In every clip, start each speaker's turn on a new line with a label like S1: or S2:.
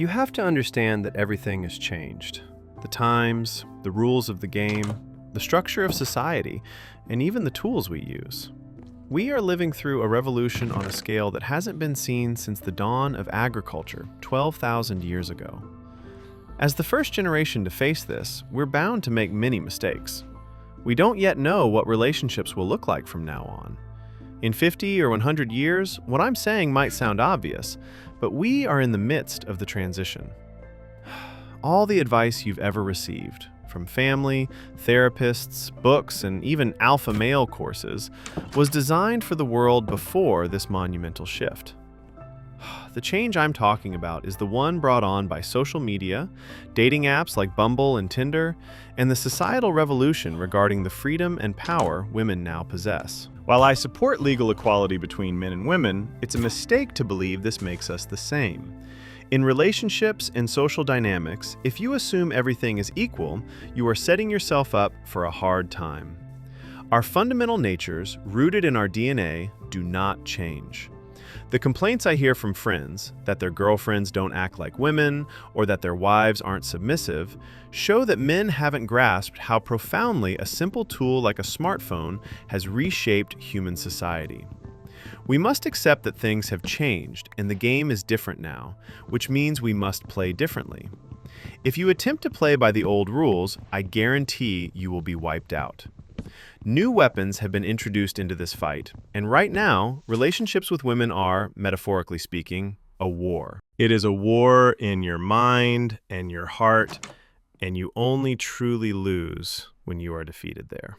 S1: You have to understand that everything has changed. The times, the rules of the game, the structure of society, and even the tools we use. We are living through a revolution on a scale that hasn't been seen since the dawn of agriculture 12,000 years ago. As the first generation to face this, we're bound to make many mistakes. We don't yet know what relationships will look like from now on. In 50 or 100 years, what I'm saying might sound obvious, but we are in the midst of the transition. All the advice you've ever received, from family, therapists, books, and even alpha male courses, was designed for the world before this monumental shift. The change I'm talking about is the one brought on by social media, dating apps like Bumble and Tinder, and the societal revolution regarding the freedom and power women now possess.
S2: While I support legal equality between men and women, it's a mistake to believe this makes us the same. In relationships and social dynamics, if you assume everything is equal, you are setting yourself up for a hard time. Our fundamental natures, rooted in our DNA, do not change. The complaints I hear from friends, that their girlfriends don't act like women or that their wives aren't submissive, show that men haven't grasped how profoundly a simple tool like a smartphone has reshaped human society. We must accept that things have changed and the game is different now, which means we must play differently. If you attempt to play by the old rules, I guarantee you will be wiped out. New weapons have been introduced into this fight, and right now, relationships with women are, metaphorically speaking, a war. It is a war in your mind and your heart, and you only truly lose when you are defeated there.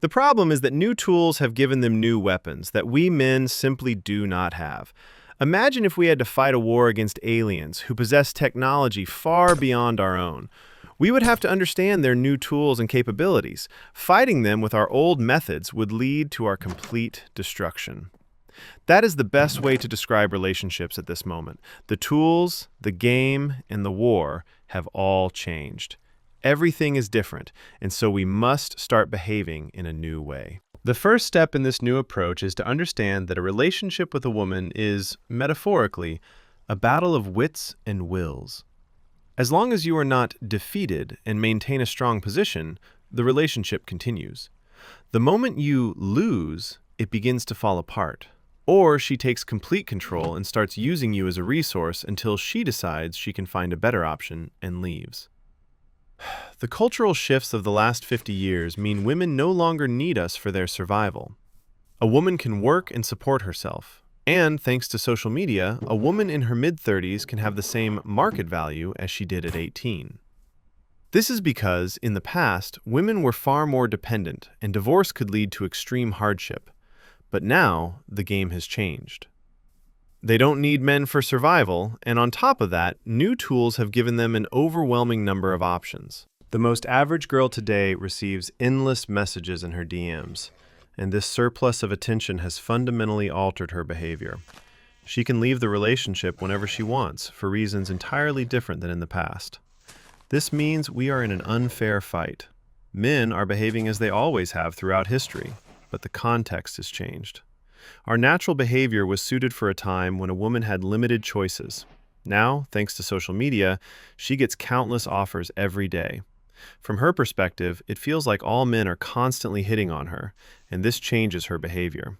S1: The problem is that new tools have given them new weapons that we men simply do not have. Imagine if we had to fight a war against aliens who possess technology far beyond our own. We would have to understand their new tools and capabilities. Fighting them with our old methods would lead to our complete destruction. That is the best way to describe relationships at this moment. The tools, the game, and the war have all changed. Everything is different, and so we must start behaving in a new way.
S2: The first step in this new approach is to understand that a relationship with a woman is, metaphorically, a battle of wits and wills. As long as you are not defeated and maintain a strong position, the relationship continues. The moment you lose, it begins to fall apart. Or she takes complete control and starts using you as a resource until she decides she can find a better option and leaves. The cultural shifts of the last 50 years mean women no longer need us for their survival. A woman can work and support herself. And thanks to social media, a woman in her mid-30s can have the same market value as she did at 18. This is because, in the past, women were far more dependent, and divorce could lead to extreme hardship. But now, the game has changed. They don't need men for survival, and on top of that, new tools have given them an overwhelming number of options. The most average girl today receives endless messages in her DMs. And this surplus of attention has fundamentally altered her behavior. She can leave the relationship whenever she wants, for reasons entirely different than in the past. This means we are in an unfair fight. Men are behaving as they always have throughout history, but the context has changed. Our natural behavior was suited for a time when a woman had limited choices. Now, thanks to social media, she gets countless offers every day. From her perspective, it feels like all men are constantly hitting on her, and this changes her behavior.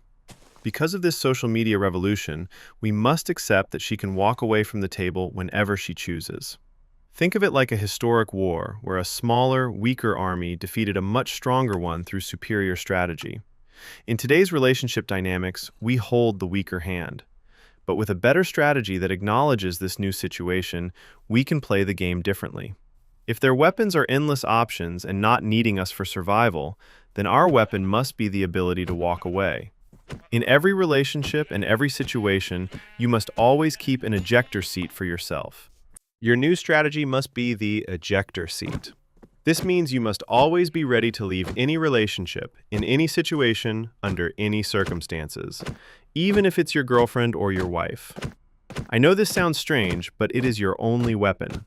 S2: Because of this social media revolution, we must accept that she can walk away from the table whenever she chooses. Think of it like a historic war, where a smaller, weaker army defeated a much stronger one through superior strategy. In today's relationship dynamics, we hold the weaker hand. But with a better strategy that acknowledges this new situation, we can play the game differently. If their weapons are endless options and not needing us for survival, then our weapon must be the ability to walk away. In every relationship and every situation, you must always keep an ejector seat for yourself. Your new strategy must be the ejector seat. This means you must always be ready to leave any relationship, in any situation, under any circumstances, even if it's your girlfriend or your wife. I know this sounds strange, but it is your only weapon.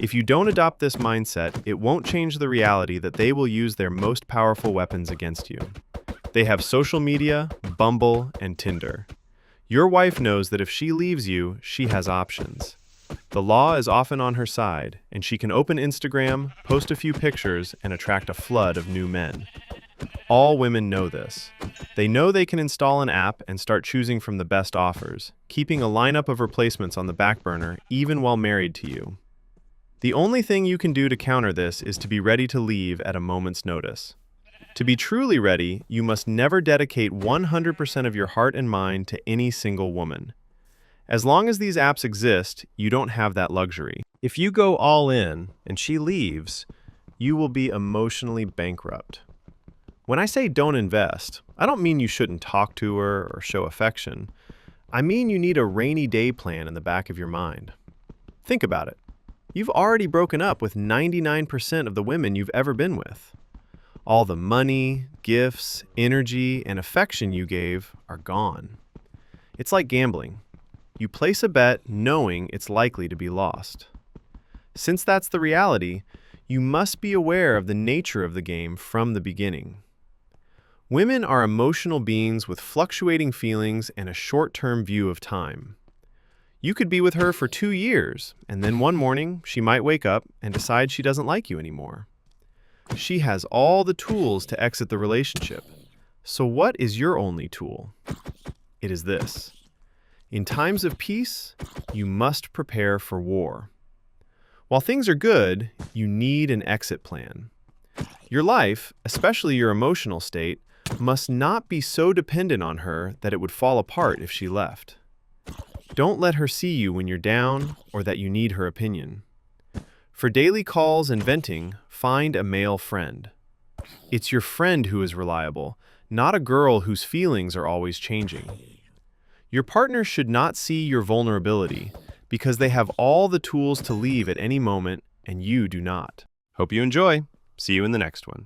S2: If you don't adopt this mindset, it won't change the reality that they will use their most powerful weapons against you. They have social media, Bumble, and Tinder. Your wife knows that if she leaves you, she has options.
S1: The law is often on her side, and she can open Instagram, post a few pictures, and attract a flood of new men. All women know this. They know they can install an app and start choosing from the best offers, keeping a lineup of replacements on the back burner even while married to you. The only thing you can do to counter this is to be ready to leave at a moment's notice. To be truly ready, you must never dedicate 100% of your heart and mind to any single woman. As long as these apps exist, you don't have that luxury. If you go all in and she leaves, you will be emotionally bankrupt. When I say don't invest, I don't mean you shouldn't talk to her or show affection. I mean you need a rainy day plan in the back of your mind. Think about it. You've already broken up with 99% of the women you've ever been with. All the money, gifts, energy, and affection you gave are gone. It's like gambling. You place a bet knowing it's likely to be lost. Since that's the reality, you must be aware of the nature of the game from the beginning. Women are emotional beings with fluctuating feelings and a short-term view of time. You could be with her for 2 years, and then one morning she might wake up and decide she doesn't like you anymore. She has all the tools to exit the relationship. So what is your only tool? It is this. In times of peace, you must prepare for war. While things are good, you need an exit plan. Your life, especially your emotional state, must not be so dependent on her that it would fall apart if she left. Don't let her see you when you're down or that you need her opinion. For daily calls and venting, find a male friend. It's your friend who is reliable, not a girl whose feelings are always changing. Your partner should not see your vulnerability because they have all the tools to leave at any moment and you do not. Hope you enjoy. See you in the next one.